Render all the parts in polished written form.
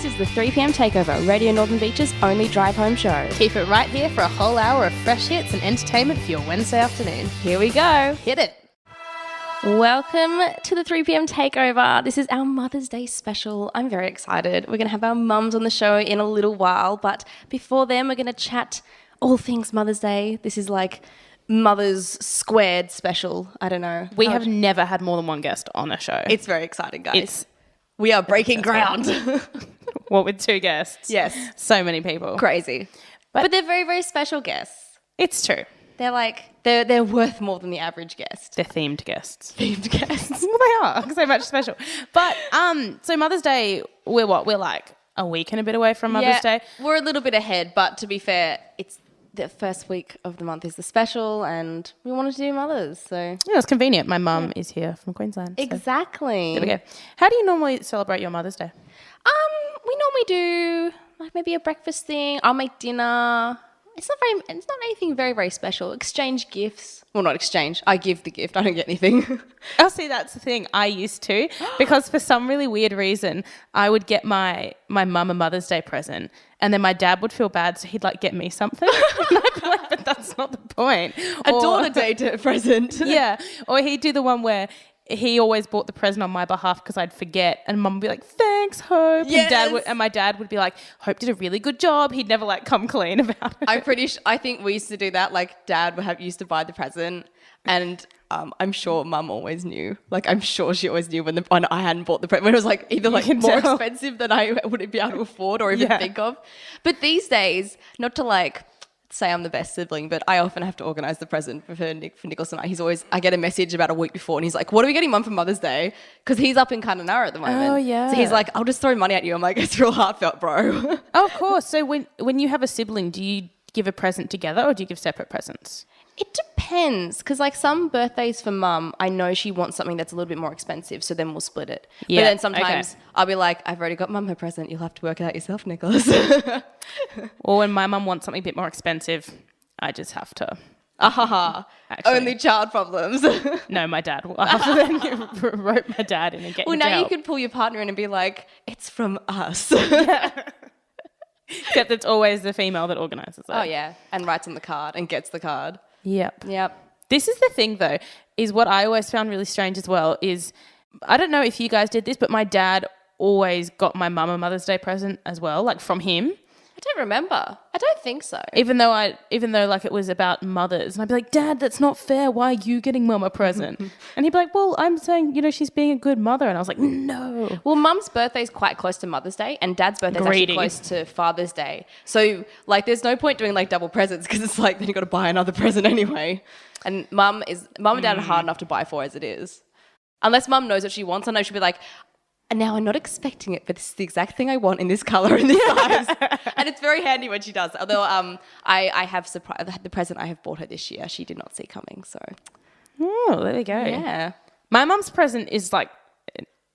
This is the 3pm Takeover, Radio Northern Beach's only drive-home show. Keep it right here for a whole hour of fresh hits and entertainment for your Wednesday afternoon. Here we go. Hit it. Welcome to the 3pm Takeover. This is our Mother's Day special. I'm very excited. We're going to have our mums on the show in a little while, but before then we're going to chat all things Mother's Day. This is like Mothers Squared special. I don't know. We have never had more than one guest on a show. It's very exciting, guys. We are breaking ground. What, with two guests? Yes. So many people. Crazy. But they're very, very special guests. It's true. They're like, they're worth more than the average guest. They're themed guests. Themed guests. Well, they are so much special. But so Mother's Day, we're like a week and a bit away from Mother's Day. We're a little bit ahead, but to be fair, it's the first week of the month is the special and we wanted to do Mothers. So yeah, it's convenient. My mum is here from Queensland. So exactly. there we go. How do you normally celebrate your Mother's Day? We normally do like maybe a breakfast thing. I'll make dinner. It's not anything very, very special. Exchange gifts. Well, not exchange. I give the gift. I don't get anything. Oh, see, that's the thing. I used to, because for some really weird reason, I would get my mum a Mother's Day present, and then my dad would feel bad, so he'd like get me something. And I'd be like, but that's not the point. A daughter day present. Yeah. Or he'd do the one where he always bought the present on my behalf because I'd forget, and mum would be like, thanks, Hope. Yes. And my dad would be like, Hope did a really good job. He'd never like come clean about it. I think we used to do that. Like dad used to buy the present and I'm sure mum always knew. Like I'm sure she always knew when I hadn't bought the present. When it was like either like more expensive than I wouldn't be able to afford or even think of. But these days, not to like say I'm the best sibling, but I often have to organise the present for Nicholas and I. I get a message about a week before and he's like, what are we getting mum for Mother's Day? Because he's up in Kununurra at the moment. Oh, yeah. So he's like, I'll just throw money at you. I'm like, it's real heartfelt, bro. Oh, of course. So when you have a sibling, do you give a present together or do you give separate presents? It depends, because like some birthdays for mum, I know she wants something that's a little bit more expensive, so then we'll split it. Yeah, but then sometimes I'll be like, I've already got mum her present. You'll have to work it out yourself, Nicholas. Or when my mum wants something a bit more expensive, I just have to. Only child problems. No, my dad will. I have to then rope my dad in and get him to now help. you could pull your partner in and be like, it's from us. Except it's always the female that organises it. Oh, yeah, and writes on the card and gets the card. Yep. This is the thing, though, is what I always found really strange as well is, I don't know if you guys did this, but my dad always got my mum a Mother's Day present as well, like from him. I don't remember. I don't think so. Even though like it was about mothers, and I'd be like, Dad, that's not fair. Why are you getting mum a present? And he'd be like, well, I'm saying, she's being a good mother. And I was like, no. Well, mum's birthday is quite close to Mother's Day and dad's birthday is actually close to Father's Day. So like there's no point doing like double presents because it's like then you've got to buy another present anyway. And mum and dad are hard enough to buy for as it is. Unless mum knows what she wants. I know she'll be like, and now I'm not expecting it, but this is the exact thing I want in this colour and this size. And it's very handy when she does. Although I have the present I have bought her this year, she did not see coming. So, oh, there we go. Yeah, my mum's present is like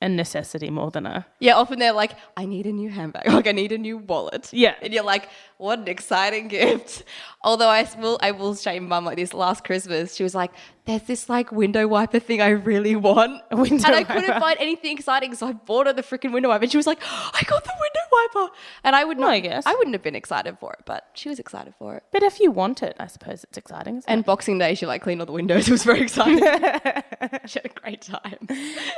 a necessity more than a. Yeah, often they're like, I need a new handbag, like I need a new wallet. Yeah, and you're like, what an exciting gift. Although I will shame mum like this. Last Christmas, she was like, there's this like window wiper thing I really want. I couldn't find anything exciting, so I bought her the freaking window wiper. And she was like, I got the window wiper. And I wouldn't have been excited for it, but she was excited for it. But if you want it, I suppose it's exciting, isn't it? And Boxing Day, she like cleaned all the windows. It was very exciting. She had a great time.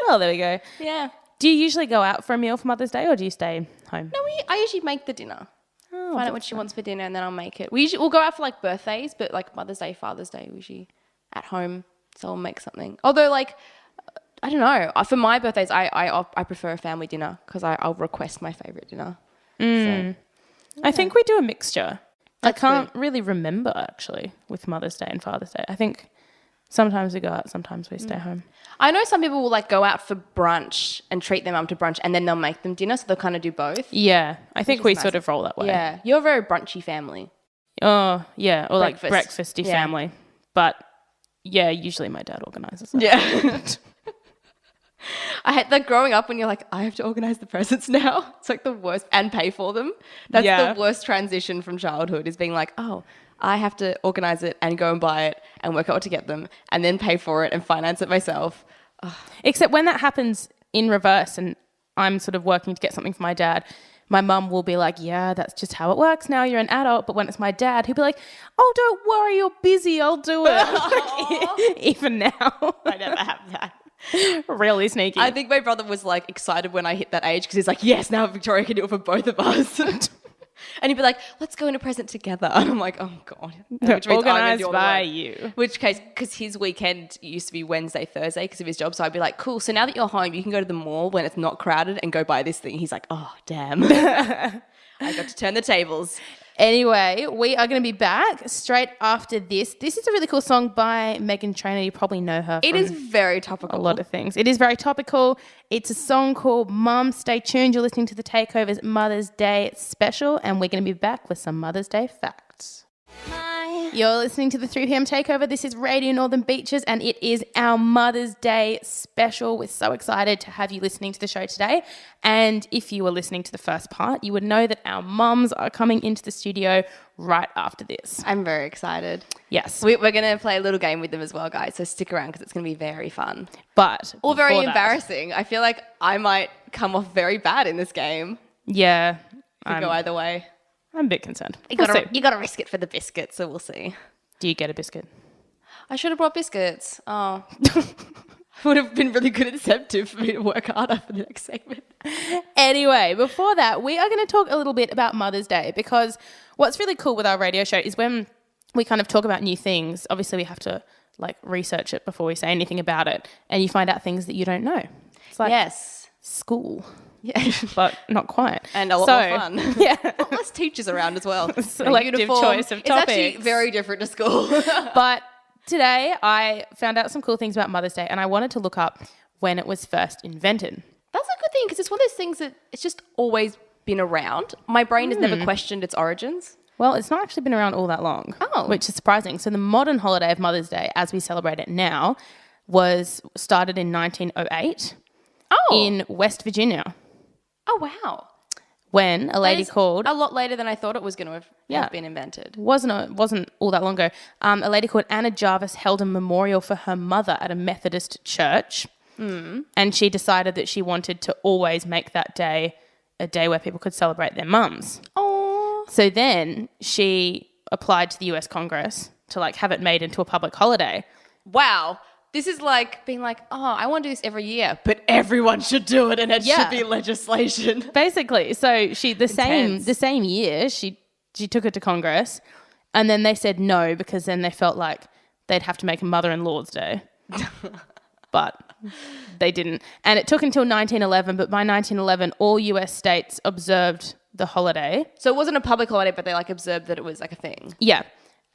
Well, there we go. Yeah. Do you usually go out for a meal for Mother's Day or do you stay home? No, I usually make the dinner. Find out what she wants for dinner and then I'll make it. We'll go out for like birthdays, but like Mother's Day, Father's Day, we're usually at home, so I'll make something. Although like, I don't know, for my birthdays, I prefer a family dinner because I'll request my favourite dinner. So, yeah. I think we do a mixture. I can't really remember actually with Mother's Day and Father's Day. I think sometimes we go out, sometimes we stay home. I know some people will like go out for brunch and treat their mum to brunch and then they'll make them dinner, so they'll kind of do both. Yeah, I think we sort of roll that way. Yeah, you're a very brunchy family. Oh, yeah, or like breakfasty family. But yeah, usually my dad organises it. Yeah. I had that growing up when you're like, I have to organise the presents now. It's like the worst, and pay for them. That's the worst transition from childhood is being like, oh, I have to organise it and go and buy it and work out what to get them and then pay for it and finance it myself. Ugh. Except when that happens in reverse and I'm sort of working to get something for my dad, my mum will be like, yeah, that's just how it works now. You're an adult. But when it's my dad, he'll be like, oh, don't worry, you're busy. I'll do it. Even now. I never have that. Really sneaky. I think my brother was like excited when I hit that age because he's like, yes, now Victoria can do it for both of us. And he'd be like, let's go in a present together. And I'm like, oh, God. Which means organised by you. Which case, because his weekend used to be Wednesday, Thursday because of his job. So I'd be like, cool. So now that you're home, you can go to the mall when it's not crowded and go buy this thing. He's like, oh, damn. I got to turn the tables. Anyway, we are going to be back straight after this. This is a really cool song by Meghan Trainor. You probably know her from It is very topical. a lot of things. It is very topical. It's a song called Mum. Stay tuned. You're listening to The Takeover's Mother's Day special, and we're going to be back with some Mother's Day facts. You're listening to the 3pm Takeover. This is Radio Northern Beaches, and it is our Mother's Day special. We're so excited to have you listening to the show today. And if you were listening to the first part, you would know that our mums are coming into the studio right after this. I'm very excited. Yes. We're going to play a little game with them as well, guys. So stick around because it's going to be very fun. But or very embarrassing. I feel like I might come off very bad in this game. Yeah. Could go either way. I'm a bit concerned. You got to risk it for the biscuit, so we'll see. Do you get a biscuit? I should have brought biscuits. Oh. Would have been really good incentive for me to work harder for the next segment. Anyway, before that, we are going to talk a little bit about Mother's Day, because what's really cool with our radio show is when we kind of talk about new things, obviously we have to like research it before we say anything about it, and you find out things that you don't know. It's like school. Yeah. But not quite. And a lot more fun. Yeah. A lot less teachers around as well. Selective choice of topics. It's actually very different to school. But today I found out some cool things about Mother's Day, and I wanted to look up when it was first invented. That's a good thing, because it's one of those things that it's just always been around. My brain has never questioned its origins. Well, it's not actually been around all that long, which is surprising. So the modern holiday of Mother's Day, as we celebrate it now, was started in 1908 in West Virginia. Oh, wow. When a lady called... a lot later than I thought it was going to have been invented. Wasn't all that long ago. A lady called Anna Jarvis held a memorial for her mother at a Methodist church. And she decided that she wanted to always make that day a day where people could celebrate their mums. Oh. So then she applied to the US Congress to like have it made into a public holiday. Wow. This is like being like, oh, I want to do this every year, but everyone should do it and it should be legislation. Basically. So she the same year she took it to Congress, and then they said no, because then they felt like they'd have to make a mother-in-law's day. But they didn't. And it took until 1911, but by 1911 all US states observed the holiday. So it wasn't a public holiday, but they like observed that it was like a thing. Yeah.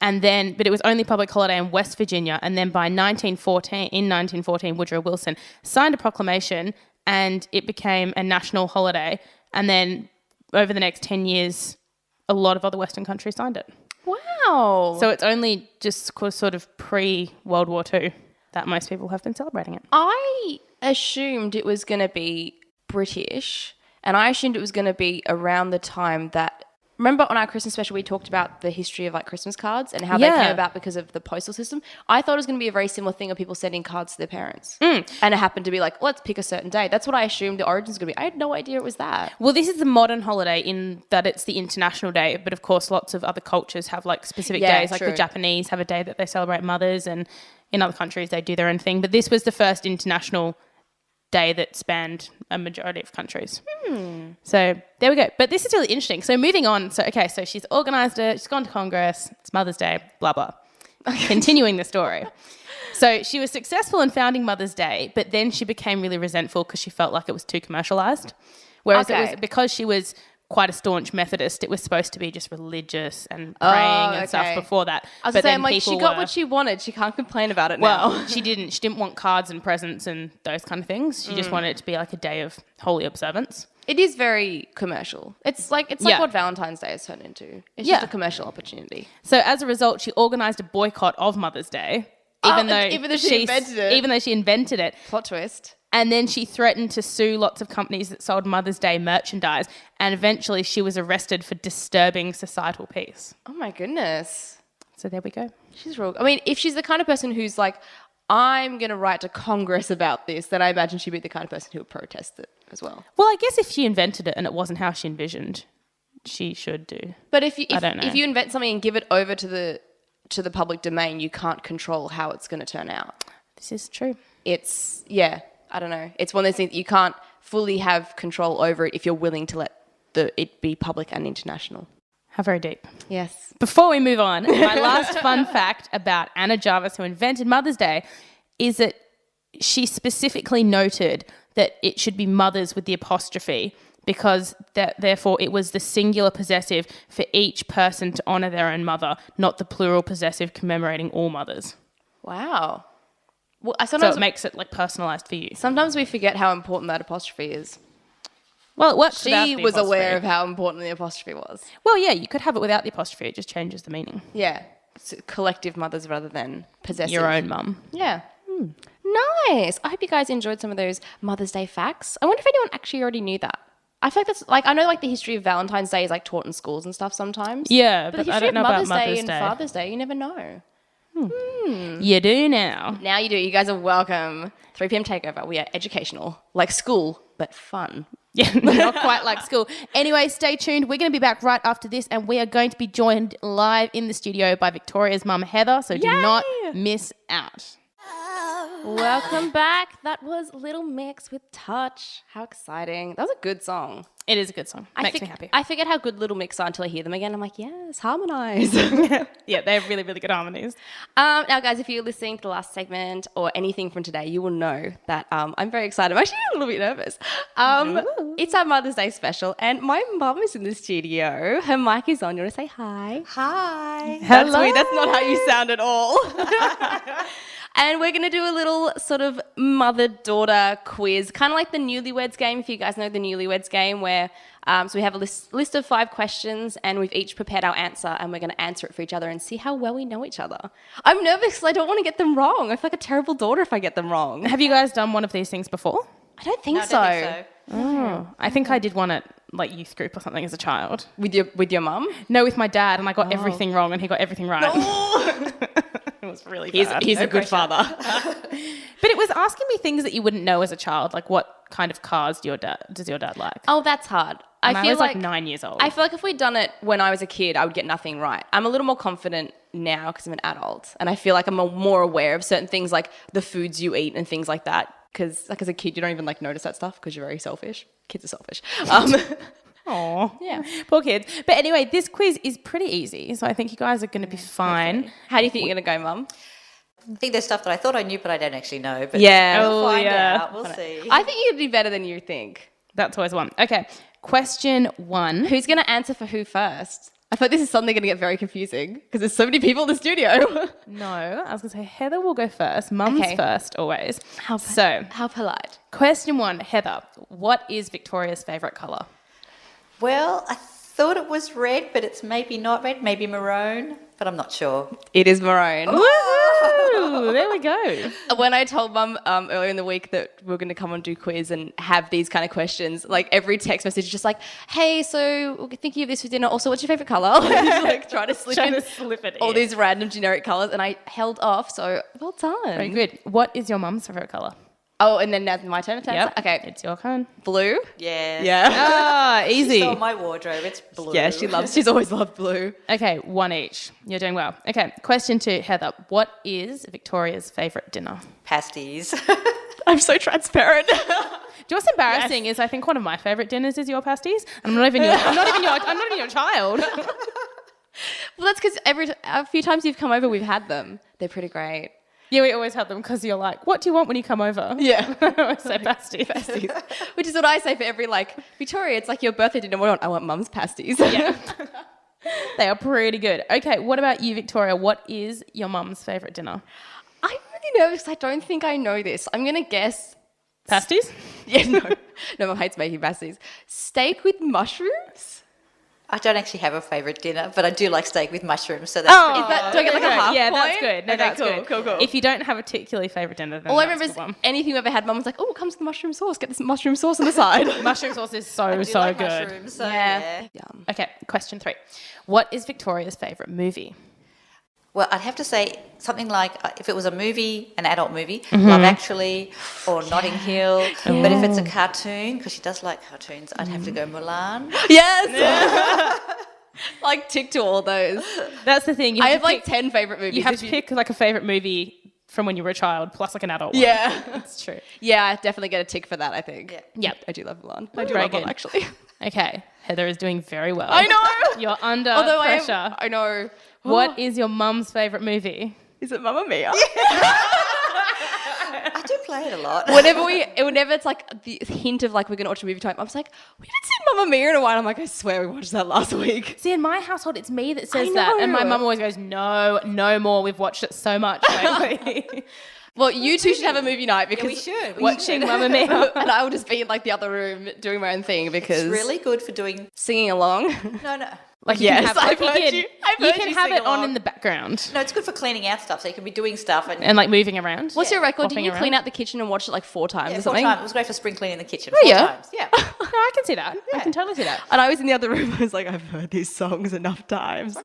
And then, but it was only public holiday in West Virginia. And then by 1914, Woodrow Wilson signed a proclamation and it became a national holiday. And then over the next 10 years, a lot of other Western countries signed it. Wow. So it's only just sort of pre-World War II that most people have been celebrating it. I assumed it was going to be British, and I assumed it was going to be around the time that... Remember on our Christmas special, we talked about the history of like Christmas cards and how they came about because of the postal system. I thought it was going to be a very similar thing of people sending cards to their parents. And it happened to be like, let's pick a certain day. That's what I assumed the origins were going to be. I had no idea it was that. Well, this is the modern holiday in that it's the international day. But of course, lots of other cultures have like specific days. Like the Japanese have a day that they celebrate mothers, and in other countries they do their own thing. But this was the first international day that spanned a majority of countries. So there we go. But this is really interesting. So moving on. So she's organised it. She's gone to Congress. It's Mother's Day, blah, blah. Continuing the story. So she was successful in founding Mother's Day, but then she became really resentful because she felt like it was too commercialised. Whereas it was because she was quite a staunch Methodist, it was supposed to be just religious and praying and stuff before that. I was saying, like, she got what she wanted. She can't complain about it now. Well, she didn't. She didn't want cards and presents and those kind of things. She just wanted it to be like a day of holy observance. It is very commercial. It's like what Valentine's Day has turned into. It's just a commercial opportunity. So as a result, she organised a boycott of Mother's Day, even though she invented it. Even though she invented it. Plot twist. And then she threatened to sue lots of companies that sold Mother's Day merchandise. And eventually she was arrested for disturbing societal peace. Oh, my goodness. So there we go. She's real. I mean, if she's the kind of person who's like, I'm going to write to Congress about this, then I imagine she'd be the kind of person who would protest it. as well. Well, I guess if she invented it and it wasn't how she envisioned, she should do. But if you invent something and give it over to the public domain, you can't control how it's going to turn out. This is true. It's, I don't know. It's one of those things you can't fully have control over it if you're willing to let it be public and international. How very deep. Yes. Before we move on, my last fun fact about Anna Jarvis, who invented Mother's Day, is that she specifically noted that it should be mothers with the apostrophe because therefore it was the singular possessive for each person to honour their own mother, not the plural possessive commemorating all mothers. Wow. Well, so it makes it like personalised for you. Sometimes we forget how important that apostrophe is. Well, it works. She was aware of how important the apostrophe was. Well, yeah, you could have it without the apostrophe. It just changes the meaning. Yeah. It's collective mothers rather than possessive. Your own mum. Yeah. Nice. I hope you guys enjoyed some of those Mother's Day facts. I wonder if anyone actually already knew that. I feel like that's like, I know like the history of Valentine's Day is like taught in schools and stuff sometimes. Yeah, but the history of Mother's Day and Father's Day, you never know. You do now. Now you do. You guys are welcome. 3pm Takeover. We are educational, like school, but fun. Yeah, not quite like school. Anyway, stay tuned. We're going to be back right after this, and we are going to be joined live in the studio by Victoria's mum, Heather, so do not miss out. Welcome back. That was Little Mix with Touch. How exciting. That was a good song. It is a good song. Makes me happy. I forget how good Little Mix are until I hear them again. I'm like, yes, harmonise. Yeah, they have really, really good harmonies. Now, guys, if you're listening to the last segment or anything from today, you will know that I'm very excited. I'm actually a little bit nervous. It's our Mother's Day special, and my mum is in the studio. Her mic is on. You want to say hi? Hi. Hello. That's weird. That's not how you sound at all. And we're going to do a little sort of mother-daughter quiz, kind of like the Newlyweds game, if you guys know the Newlyweds game, where so we have a list of 5 questions and we've each prepared our answer and we're going to answer it for each other and see how well we know each other. I'm nervous because I don't want to get them wrong. I feel like a terrible daughter if I get them wrong. Have you guys done one of these things before? I don't think so. I don't think so. Oh, I think I did one at like youth group or something as a child. With your mum? No, with my dad, and I got everything wrong and he got everything right. No. It was really bad. He's a good father. But it was asking me things that you wouldn't know as a child, like what kind of cars does your dad like? Oh, that's hard. I was like 9 years old. I feel like if we'd done it when I was a kid, I would get nothing right. I'm a little more confident now because I'm an adult, and I feel like I'm more aware of certain things like the foods you eat and things like that. Because like as a kid, you don't even like notice that stuff because you're very selfish. Kids are selfish. Aww. Yeah. Poor kids. But anyway, this quiz is pretty easy, so I think you guys are going to be fine. How do you think you're going to go, Mum? I think there's stuff that I thought I knew, but I don't actually know. But yeah. we'll find out. We'll see. I think you'd be better than you think. That's always one. Okay. Question 1. Who's going to answer for who first? I thought this is suddenly going to get very confusing because there's so many people in the studio. No, I was going to say Heather will go first. Mum's first, always. How polite. Question 1, Heather. What is Victoria's favourite colour? Well, I thought it was red, but it's maybe not red, maybe maroon, but I'm not sure. It is maroon. Woohoo! There we go. When I told Mum earlier in the week that we were going to come and do quiz and have these kind of questions, like every text message is just like, hey, so we're thinking of this for dinner. Also, what's your favourite colour? Like trying to slip in all these random generic colours, and I held off, so well done. Very good. What is your mum's favourite colour? Oh, and then now's my turn to answer? Okay. It's your turn. Blue? Yeah. Yeah. Ah, easy. She saw my wardrobe. It's blue. Yeah, she's always loved blue. Okay, 1 each. You're doing well. Okay, question 2, Heather. What is Victoria's favourite dinner? Pasties. I'm so transparent. Do you know what's embarrassing is I think one of my favourite dinners is your pasties. And I'm not even your child. Well, that's because a few times you've come over, we've had them. They're pretty great. Yeah, we always have them because you're like, what do you want when you come over? Yeah. I always say pasties. Which is what I say for every, like, Victoria, it's like your birthday dinner. What do you want? I want Mum's pasties. Yeah. They are pretty good. Okay, what about you, Victoria? What is your mum's favourite dinner? I'm really nervous. I don't think I know this. I'm going to guess... Pasties? Yeah, no. No, Mum hates making pasties. Steak with mushrooms? I don't actually have a favourite dinner, but I do like steak with mushrooms, so that's pretty do I get like a half Yeah, point? that's good. No, okay, that's good. Cool. If you don't have a particularly favourite dinner, then all I that's remember is one. anything we ever had, Mum was like, oh, it comes with the mushroom sauce. Get this mushroom sauce on the side. Mushroom sauce is so like good. mushrooms, so yeah. Yum. Okay, question 3. What is Victoria's favourite movie? Well, I'd have to say something like if it was a movie, an adult movie, Love Actually or Notting Hill. But if it's a cartoon, because she does like cartoons, I'd have to go Mulan. Yes. Like tick to all those. That's the thing. I have like 10 favourite movies. You have to pick like a favourite movie from when you were a child plus like an adult one. Yeah. That's true. Yeah, I definitely get a tick for that, I think. Yeah. Yep. I do love Mulan. I do Very love good. Mulan, actually. Okay. Heather is doing very well. I know. You're under Although pressure. I know. What is your mum's favourite movie? Is it Mamma Mia? I do play it a lot. Whenever it's like the hint of like we're gonna watch a movie time, I'm just like, we haven't seen Mamma Mia in a while. I'm like, I swear we watched that last week. See, in my household, it's me that says I that. And my know. mum always goes, no more. We've watched it so much lately. Well, you two should have a movie night because we should. Watching Mamma Mia. and I will just be in like the other room doing my own thing because It's really good for doing... singing along. No. Like Yes, you can have, I've heard you you. I've heard can you have sing it on along. in the background No, it's good for cleaning out stuff. So you can be doing stuff and like moving around. What's your record? Did Hopping you clean around. out the kitchen and watch it like 4 times or 4 something? times. It was great for spring cleaning the kitchen. Oh, 4 yeah? times. Yeah. No, I can see that. I can totally see that. And I was in the other room. I was like, I've heard these songs enough times.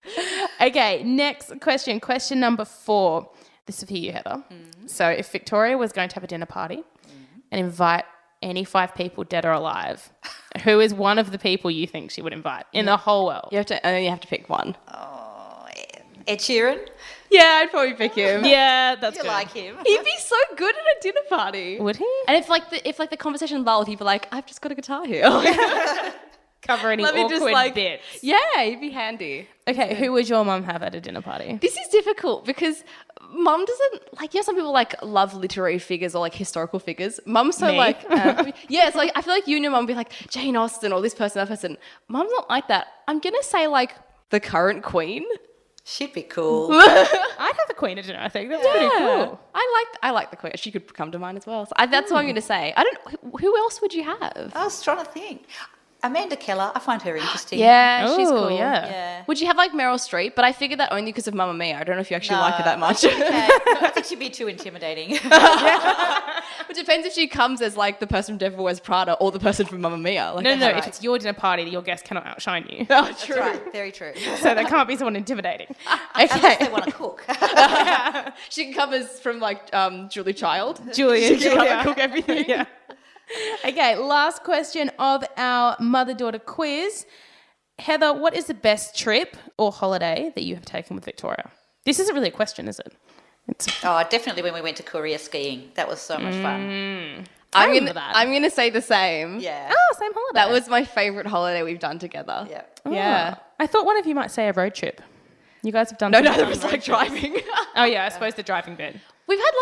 Okay, next question. Question number 4. This is for you, Heather. So if Victoria was going to have a dinner party and invite any 5 people, dead or alive, who is one of the people you think she would invite in the whole world? You have to pick one. Ed Sheeran. Yeah, I'd probably pick him. Yeah, that's You good. like him. He'd be so good at a dinner party. Would he? And if the conversation lulled, he'd be like, I've just got a guitar here. Cover any Let me awkward just like bits. Yeah, he'd be handy. Okay, who would your mum have at a dinner party? This is difficult because mum doesn't like. Some people like love literary figures or like historical figures. Mum's so Me? like, yeah. It's like I feel like you and your mum would be like Jane Austen or this person, that person. Mum's not like that. I'm gonna say like the current queen. She'd be cool. I'd have a queen at dinner, I think. That's pretty cool. I like the queen. She could come to mind as well. So that's what I'm gonna say. I don't. Who else would you have? I was trying to think. Amanda Keller. I find her interesting. Yeah, she's Ooh, cool. yeah. Yeah. Would you have like Meryl Streep? But I figured that only because of Mamma Mia. I don't know if you actually like her that much. Okay. I think she'd be too intimidating. It depends if she comes as like the person from Devil Wears Prada or the person from Mamma Mia. Like, No, right. if it's your dinner party, your guest cannot outshine you. Oh, That's true. right. Very true. So there can't be someone intimidating. Unless they Okay. want to cook. She can come as from like Julie Child. Julia. She can come and cook everything. Yeah. Okay, last question of our mother-daughter quiz. Heather, what is the best trip or holiday that you have taken with Victoria? This isn't really a question, is it? It's Oh, definitely when we went to Korea skiing. That was so much fun. I remember that. I'm gonna say the same. Yeah. Oh, same holiday. That was my favourite holiday we've done together. Yeah. Oh. Yeah. I thought one of you might say a road trip. You guys have done No, some that fun was road like trips. driving. Oh yeah, I suppose the driving bit. we had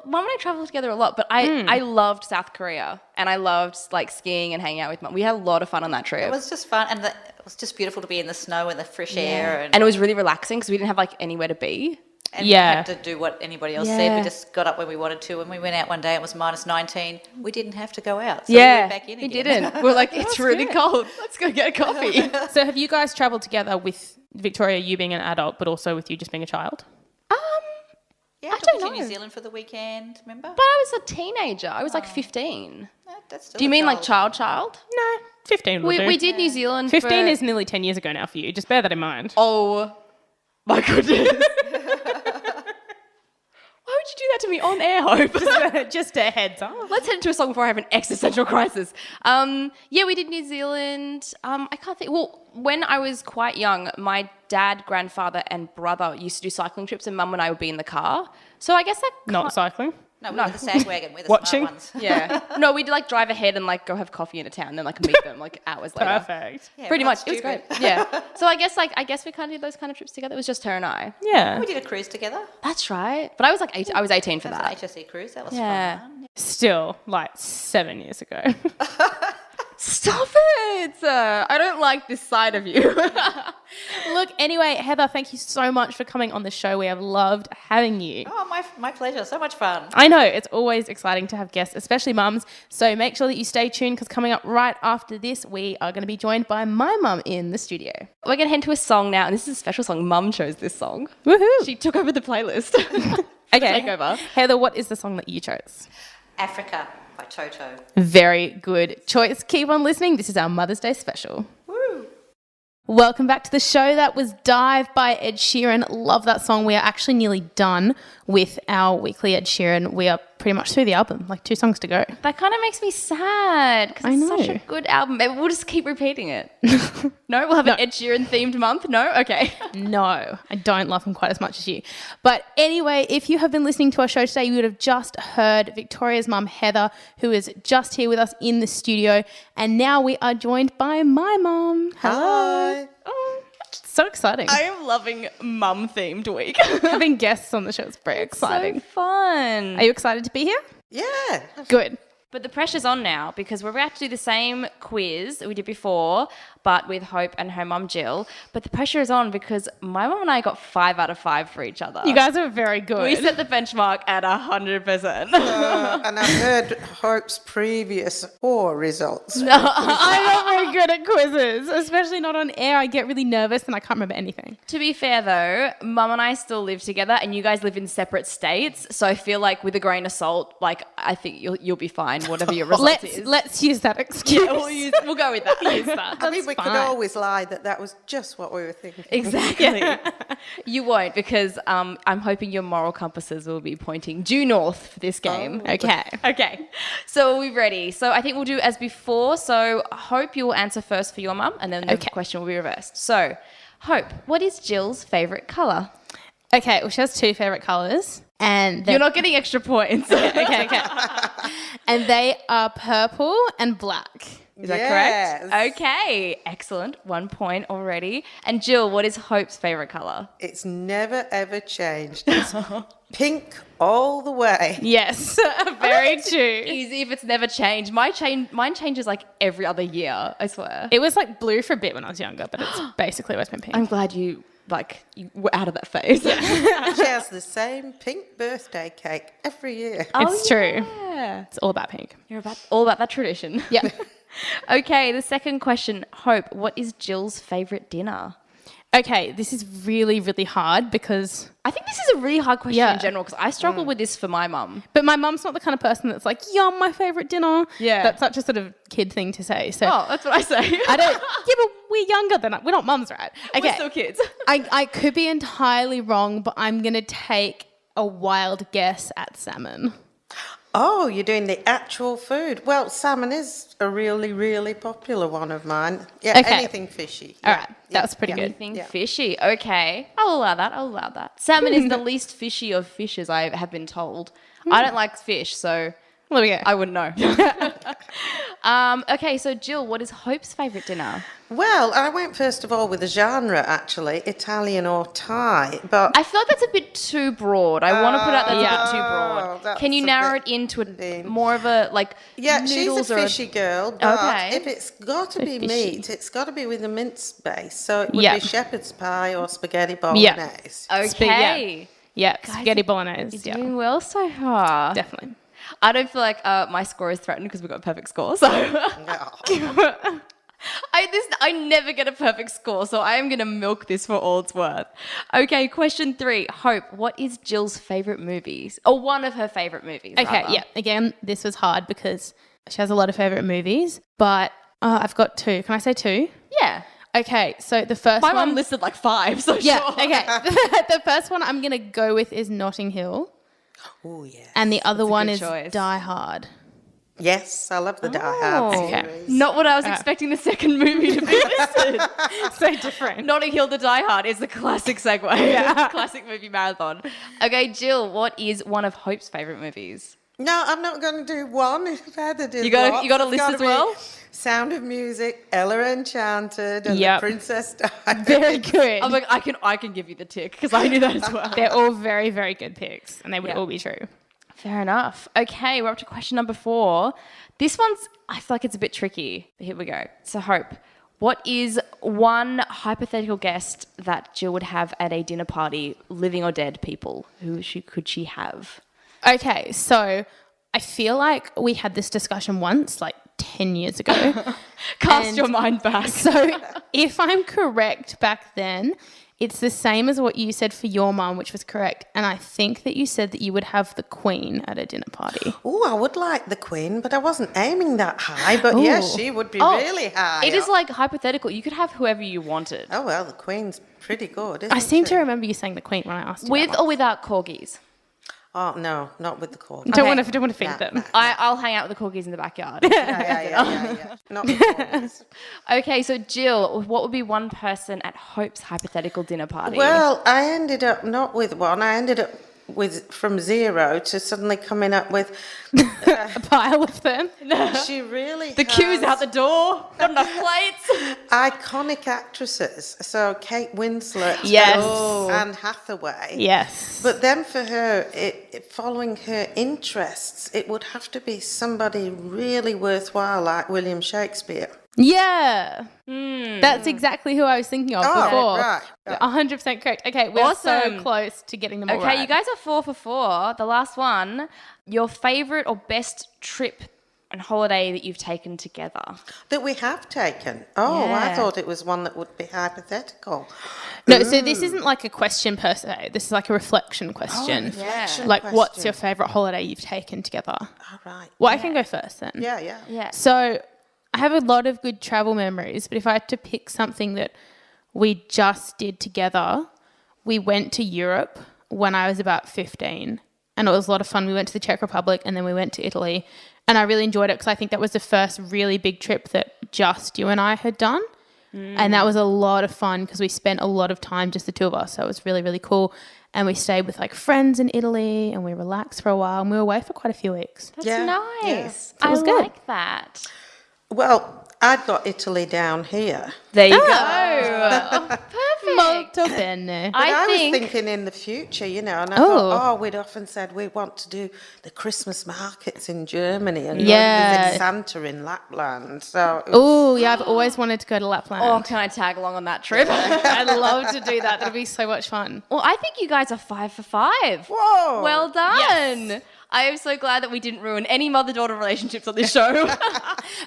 Mum and I traveled together a lot, but I loved South Korea and I loved like skiing and hanging out with Mum. We had a lot of fun on that trip. It was just fun. And it was just beautiful to be in the snow and the fresh air. And it was really relaxing because we didn't have like anywhere to be. And Yeah. we had to do what anybody else said. Yeah. We just got up when we wanted to. When we went out one day, it was minus 19. We didn't have to go out. So Yeah, we went back in we again. didn't. We're like, it's really cold. Let's go get a coffee. So have you guys travelled together with Victoria, you being an adult, but also with you just being a child? Yeah, I I took don't you to New know. Zealand for the weekend, remember? But I was a teenager. I was like 15. That's still Do you a mean like child. child? No, 15 will We, do. we did New Zealand 15 for... is nearly 10 years ago now for you. Just bear that in mind. Oh, my goodness. Why would you do that to me on air, Hope? Just a heads up. Let's head into a song before I have an existential crisis. Yeah, we did New Zealand. I can't think. Well, when I was quite young, my dad, grandfather, and brother used to do cycling trips, and Mum and I would be in the car. So I guess that Not cycling. No, we're the sag wagon. We're the Watching. smart ones. yeah. No, we'd like drive ahead and like go have coffee in a town, and then like meet them like hours later. Perfect. Yeah, Pretty we're much, not it was stupid. great. Yeah. So I guess we kind of did those kind of trips together. It was just her and I. Yeah. We did a cruise together. That's right. But I was like 18. I was 18 for That that. was an HSE cruise. That was Yeah. fun. Still, like 7 years ago. Stop it! I don't like this side of you. Look, anyway, Heather, thank you so much for coming on the show. We have loved having you. Oh, my pleasure. So much fun. I know, it's always exciting to have guests, especially mums. So make sure that you stay tuned because coming up right after this, we are going to be joined by my mum in the studio. We're going to head to a song now, and this is a special song. Mum chose this song. Woohoo! She took over the playlist. Okay, Takeover. Heather, what is the song that you chose? Africa by Toto. Very good choice. Keep on listening. This is our Mother's Day special. Woo! Welcome back to the show. That was Dive by Ed Sheeran. Love that song. We are actually nearly done with our weekly Ed Sheeran. We are pretty much through the album, like 2 songs to go. That kind of makes me sad because it's such a good album. Maybe we'll just keep repeating it. No? We'll have an Ed Sheeran themed month? No? Okay. No, I don't love him quite as much as you. But anyway, if you have been listening to our show today, you would have just heard Victoria's mum, Heather, who is just here with us in the studio. And now we are joined by my mum. Hello. Oh, so exciting. I am loving mum-themed week. Having guests on the show is very exciting. So fun. Are you excited to be here? Yeah. Good. But the pressure's on now because we're about to do the same quiz that we did before, but with Hope and her mum Jill. But the pressure is on because my mum and I got 5 out of 5 for each other. You guys are very good. We set the benchmark at 100%. And I've heard Hope's previous 4 results. I'm not very good at quizzes, especially not on air. I get really nervous and I can't remember anything. To be fair though, mum and I still live together and you guys live in separate states. So I feel like with a grain of salt, like I think you'll be fine, whatever your result is. Let's use that excuse. Yeah, we'll go with that. Use that. I mean, we could always lie that was just what we were thinking. Exactly. You won't because I'm hoping your moral compasses will be pointing due north for this game. Oh. Okay. So are we ready? So I think we'll do as before. So Hope, you will answer first for your mum and then the question will be reversed. So Hope, what is Jill's favourite colour? Okay, well, she has 2 favourite colours. And you're not getting extra points. Okay. And they are purple and black. Is that correct? Okay, excellent. 1 point already. And Jill, what is Hope's favourite colour? It's never, ever changed. It's pink all the way. Yes, very true. Easy if it's never changed. Mine changes like every other year, I swear. It was like blue for a bit when I was younger, but it's basically always been pink. I'm glad you were out of that phase. She has the same pink birthday cake every year. It's true. Yeah. It's all about pink. You're all about that tradition. Yeah. Okay, the second question. Hope, what is Jill's favourite dinner? Okay, this is really, really hard because... I think this is a really hard question in general because I struggle with this for my mum. But my mum's not the kind of person that's like, yum, my favourite dinner. Yeah. That's such a sort of kid thing to say. So that's what I say. I don't... Yeah, but we're younger than... We're not mums, right? Okay. We're still kids. I could be entirely wrong, but I'm going to take a wild guess at salmon. Oh, you're doing the actual food. Well, salmon is a really, really popular one of mine. Yeah, anything fishy. All right, that's pretty good. Anything fishy. Okay, I'll allow that. Salmon is the least fishy of fishes, I have been told. I don't like fish, so there we go. I wouldn't know. Okay, so Jill, what is Hope's favourite dinner? Well, I went first of all with a genre, actually, Italian or Thai. But I feel like that's a bit too broad. I want to put out that's a bit too broad. Can you narrow it into more of a noodles she's a fishy girl, but if it's got to be meat, it's got to be with a mince base. So it would be shepherd's pie or spaghetti bolognese. Okay. Yeah, spaghetti bolognese. You're doing well so far. Definitely. I don't feel like my score is threatened because we've got a perfect score. So I never get a perfect score, so I am going to milk this for all it's worth. Okay, question 3. Hope, what is Jill's favourite movies? Or one of her favourite movies, Okay, rather. yeah. Again, this was hard because she has a lot of favourite movies, but I've got 2. Can I say 2? Yeah. Okay, so the first one... My mum listed like 5, so yeah, sure. okay. The first one I'm going to go with is Notting Hill. Oh, yeah. And the other one is choice. Die Hard. Yes, I love the Die Hard series. Not what I was expecting the second movie to be listed. So different. Notting Hill to Die Hard is the classic segue. Yeah. Classic movie marathon. Okay, Jill, what is one of Hope's favourite movies? No, I'm not going to do one. If Heather did You got a list as well? Sound of Music, Ella Enchanted, and The Princess Diaries. Very good. I'm like, I can give you the tick because I knew that as well. They're all very, very good picks, and they would all be true. Fair enough. Okay, we're up to question number 4. This one's, I feel like it's a bit tricky. Here we go. So Hope, what is one hypothetical guest that Jill would have at a dinner party, living or dead people? Who could she have? Okay, so I feel like we had this discussion once, like 10 years ago. Cast your mind back. So if I'm correct back then, it's the same as what you said for your mum, which was correct. And I think that you said that you would have the Queen at a dinner party. Oh, I would like the Queen, but I wasn't aiming that high. But yes, she would be really high. It is like hypothetical. You could have whoever you wanted. Oh, well, the Queen's pretty good, isn't I seem she? to remember you saying the Queen when I asked you. With or without corgis? Oh, no, not with the corgi. Don't want to feed them. I'll hang out with the corgis in the backyard. Yeah. Not with corgis. Okay, so Jill, what would be one person at Hope's hypothetical dinner party? Well, I ended up not with one. I ended up with from 0 to suddenly coming up with a pile of them. She really the queue's out the door. Not enough plates. Iconic actresses. So Kate Winslet, Yes. Anne Hathaway. Yes. But then for her, following her interests, it would have to be somebody really worthwhile like William Shakespeare. Yeah. That's exactly who I was thinking of before. Right. 100% correct. Okay, we're so Awesome. close to getting them all Okay, right. you guys are 4 for 4. The last one, your favourite or best trip and holiday that you've taken together. That we have taken. Oh, Yeah. I thought it was one that would be hypothetical. No, so this isn't like a question per se. This is like a reflection question. Reflection Like, what's question. your favourite holiday you've taken together? All right. Well, I can go first then. Yeah. Yeah. So I have a lot of good travel memories, but if I had to pick something that we just did together, we went to Europe when I was about 15, and it was a lot of fun. We went to the Czech Republic and then we went to Italy, and I really enjoyed it because I think that was the first really big trip that just you and I had done. And that was a lot of fun because we spent a lot of time, just the two of us. So it was really, really cool. And we stayed with like friends in Italy and we relaxed for a while and we were away for quite a few weeks. That's Yeah, nice. It was I good. like that. Well, I'd got Italy down here. There you go. Perfect. Molto bene. But I was think thinking in the future, and I thought, we'd often said we want to do the Christmas markets in Germany and visit Santa in Lapland. So Oh, yeah, I've always wanted to go to Lapland. Oh, can I tag along on that trip? I'd love to do that. That'd be so much fun. Well, I think you guys are 5 for 5. whoa! Well done. I am so glad that we didn't ruin any mother-daughter relationships on this show.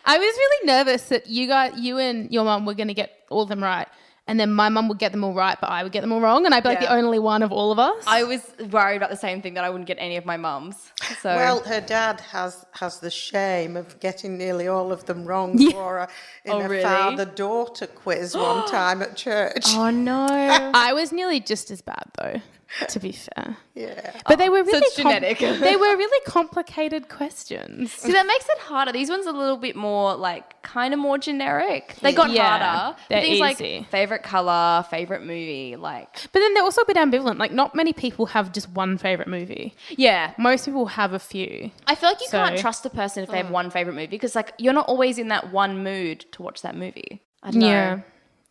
I was really nervous that you and your mum were going to get all of them right. And then my mum would get them all right, but I would get them all wrong. And I'd be like the only one of all of us. I was worried about the same thing, that I wouldn't get any of my mums. So Well, her dad has the shame of getting nearly all of them wrong for her in a really? father-daughter quiz one time at church. Oh no. I was nearly just as bad though, to be fair. Yeah. But they were really it's genetic. they were really complicated questions. See, that makes it harder. These ones are a little bit more kind of more generic. They got harder. they're Things easy. like favorite color, favorite movie, But then they're also a bit ambivalent. Like, not many people have just one favorite movie. yeah. Most people have a few. I feel like you can't So- trust a person if they have one favorite movie, because you're not always in that one mood to watch that movie. I don't know. Yeah,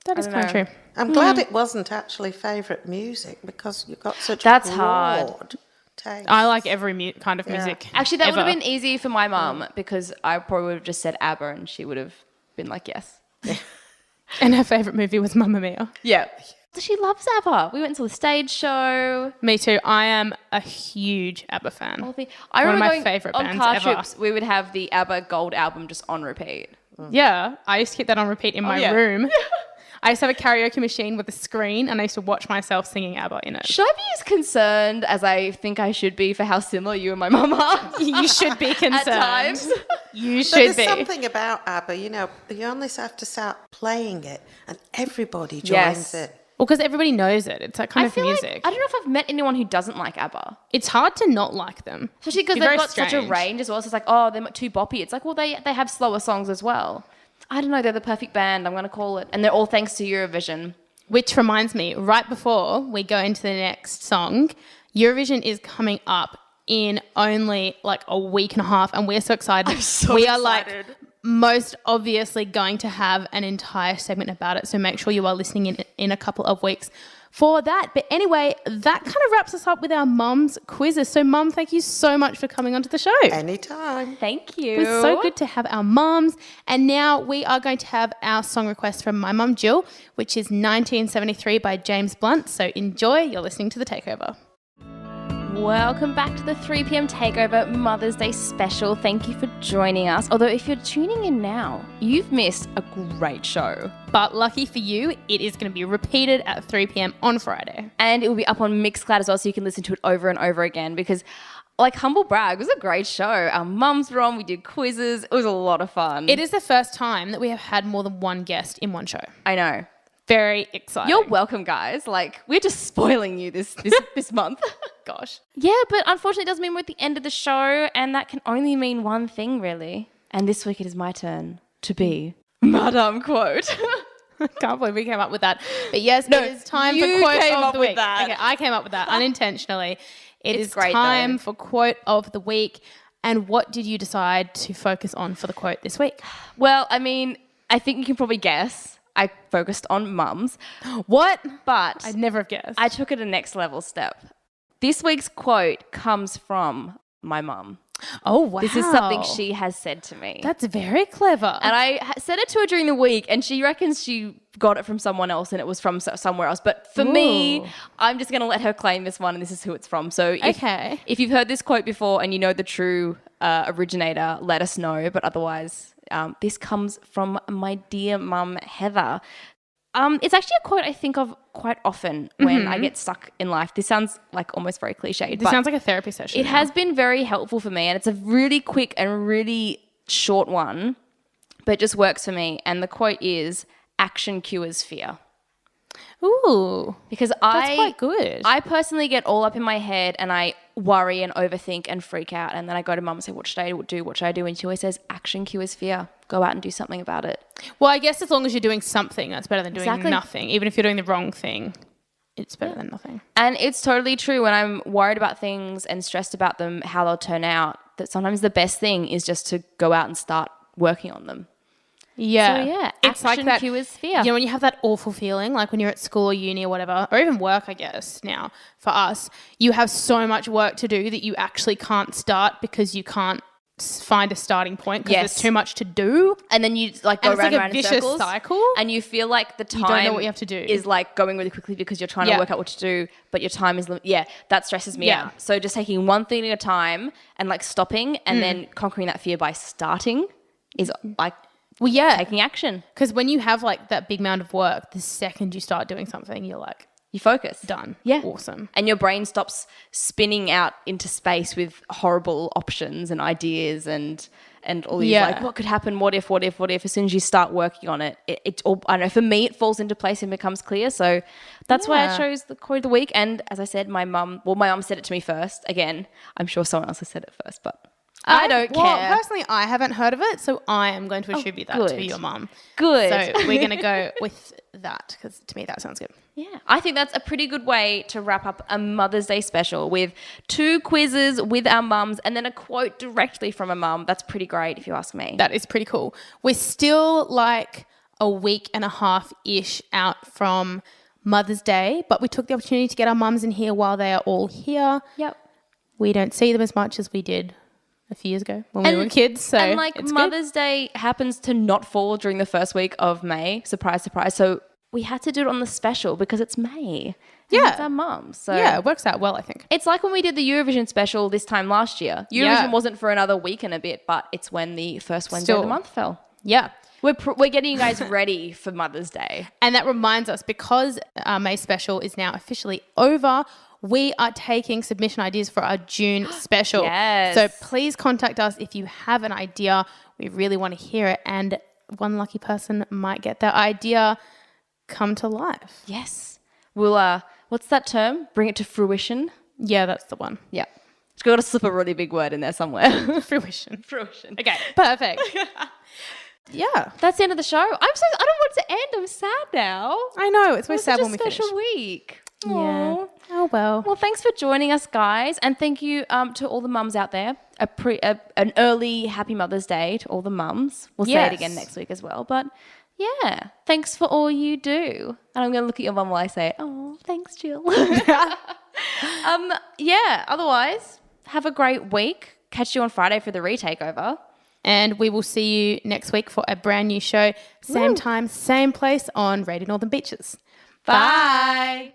that is don't kind of know. true. I'm glad it wasn't actually favourite music because you've got such That's broad hard. taste. I like every kind of music. Actually, that would have ever. been easy for my mum, because I probably would have just said ABBA and she would have been like, yes. And her favourite movie was Mamma Mia. Yeah. She loves ABBA. We went to the stage show. Me too. I am a huge ABBA fan. I One of remember my going favourite on bands car ever. trips, we would have the ABBA Gold album just on repeat. Yeah, I used to keep that on repeat in my yeah. room. I used to have a karaoke machine with a screen and I used to watch myself singing ABBA in it. Should I be as concerned as I think I should be for how similar you and my mum are? You should be concerned. At times. You But should there's be. something about ABBA, you only have to start playing it and everybody joins Yes. it. Well, because everybody knows it. It's that kind I of feel music. like, I don't know if I've met anyone who doesn't like ABBA. It's hard to not like them. Especially because Be they've very got such a strange. range as well. So it's like, oh, they're too boppy. It's like, well, they have slower songs as well. I don't know. They're the perfect band, I'm going to call it. And they're all thanks to Eurovision. Which reminds me, right before we go into the next song, Eurovision is coming up in only like a week and a half, and we're so excited. I'm so we are excited. like most obviously going to have an entire segment about it, so make sure you are listening in a couple of weeks for that. But anyway, that kind of wraps us up with our mum's quizzes. So Mum, thank you so much for coming onto the show. Anytime. Thank you. It was so good to have our mums. And now we are going to have our song request from my mum, Jill, which is 1973 by James Blunt. So enjoy. You're listening to The Takeover. Welcome back to the 3pm Takeover Mother's Day special. Thank you for joining us. Although if you're tuning in now, you've missed a great show. But lucky for you, it is going to be repeated at 3 p.m. on Friday. And it will be up on Mixcloud as well, so you can listen to it over and over again because, like, humble brag, it was a great show. Our mums were on, we did quizzes. It was a lot of fun. It is the first time that we have had more than one guest in one show. I know. Very exciting. You're welcome, guys. Like, we're just spoiling you this month. Gosh. Yeah, but unfortunately it does mean we're at the end of the show, and that can only mean one thing, really. And this week it is my turn to be Madame Quote. I can't believe we came up with that. But yes, it is time for Quote of the Week. Okay, I came up with that unintentionally. It's great, time for Quote of the Week. And what did you decide to focus on for the quote this week? Well, I mean, I think you can probably guess. I focused on mums. What? But I'd never have guessed. I took it a next level step. This week's quote comes from my mum. Oh, wow. This is something she has said to me. That's very clever. And I said it to her during the week, and she reckons she got it from someone else and it was from somewhere else. But for me, I'm just going to let her claim this one, and this is who it's from. So if you've heard this quote before and you know the true originator, let us know. But otherwise, this comes from my dear mum, Heather. It's actually a quote I think of quite often when I get stuck in life. This sounds like almost very cliched. This sounds like a therapy session. It has been very helpful for me, and it's a really quick and really short one, but it just works for me. And the quote is, action cures fear. Ooh. Because that's quite good. I personally get all up in my head and I worry and overthink and freak out. And then I go to mum and say, what should I do? What should I do? And she always says, action cures fear. Go out and do something about it. Well, I guess as long as you're doing something, that's better than doing nothing. Even if you're doing the wrong thing, it's better than nothing. And it's totally true. When I'm worried about things and stressed about them, how they'll turn out, that sometimes the best thing is just to go out and start working on them. Yeah. So yeah, it's like that cures fear. You know, when you have that awful feeling, like when you're at school or uni or whatever, or even work, I guess now for us, you have so much work to do that you actually can't start because you can't find a starting point because there's too much to do. And then you like go round a vicious cycle. And you feel like the time you don't know what you have to do. Is like going really quickly because you're trying to work out what to do, but your time is that stresses me out. So just taking one thing at a time and like stopping and then conquering that fear by starting is like taking action. Because when you have like that big amount of work, the second you start doing something, you're like, you focus. Done. Yeah. Awesome. And your brain stops spinning out into space with horrible options and ideas and all these like, what could happen? What if? As soon as you start working on it, it all, I don't know, for me, it falls into place and becomes clear. So that's why I chose the quote of the week. And as I said, my mum said it to me first. Again, I'm sure someone else has said it first, but I don't care. Well, personally, I haven't heard of it, so I am going to attribute that to your mum. Good. So we're going to go with that because to me that sounds good. Yeah, I think that's a pretty good way to wrap up a Mother's Day special with 2 quizzes with our mums and then a quote directly from a mum. That's pretty great if you ask me. That is pretty cool. We're still like a week and a half-ish out from Mother's Day, but we took the opportunity to get our mums in here while they are all here. Yep. We don't see them as much as we did a few years ago when we were kids. So and like Mother's Day happens to not fall during the first week of May. Surprise, surprise. So we had to do it on the special because it's May. And it's our mums. So yeah, it works out well, I think. It's like when we did the Eurovision special this time last year. Eurovision wasn't for another week and a bit, but it's when the first Wednesday of the month fell. Yeah. We're getting you guys ready for Mother's Day. And that reminds us, because our May special is now officially over, we are taking submission ideas for our June special. Yes. So please contact us if you have an idea. We really want to hear it. And one lucky person might get their idea come to life. Yes. We'll, what's that term? Bring it to fruition? Yeah, that's the one. Yeah. It's got to slip a really big word in there somewhere. Fruition. Okay. Perfect. Yeah. That's the end of the show. I don't want it to end. I'm sad now. I know. It's always sad when we finish. Such a special week. Yeah. Aww. Oh, well. Well, thanks for joining us, guys. And thank you to all the mums out there. An early happy Mother's Day to all the mums. We'll say it again next week as well. But yeah, thanks for all you do. And I'm going to look at your mum while I say it. Oh, thanks, Jill. Yeah, otherwise, have a great week. Catch you on Friday for the retakeover. And we will see you next week for a brand new show. Same time, same place on Radio Northern Beaches. Bye.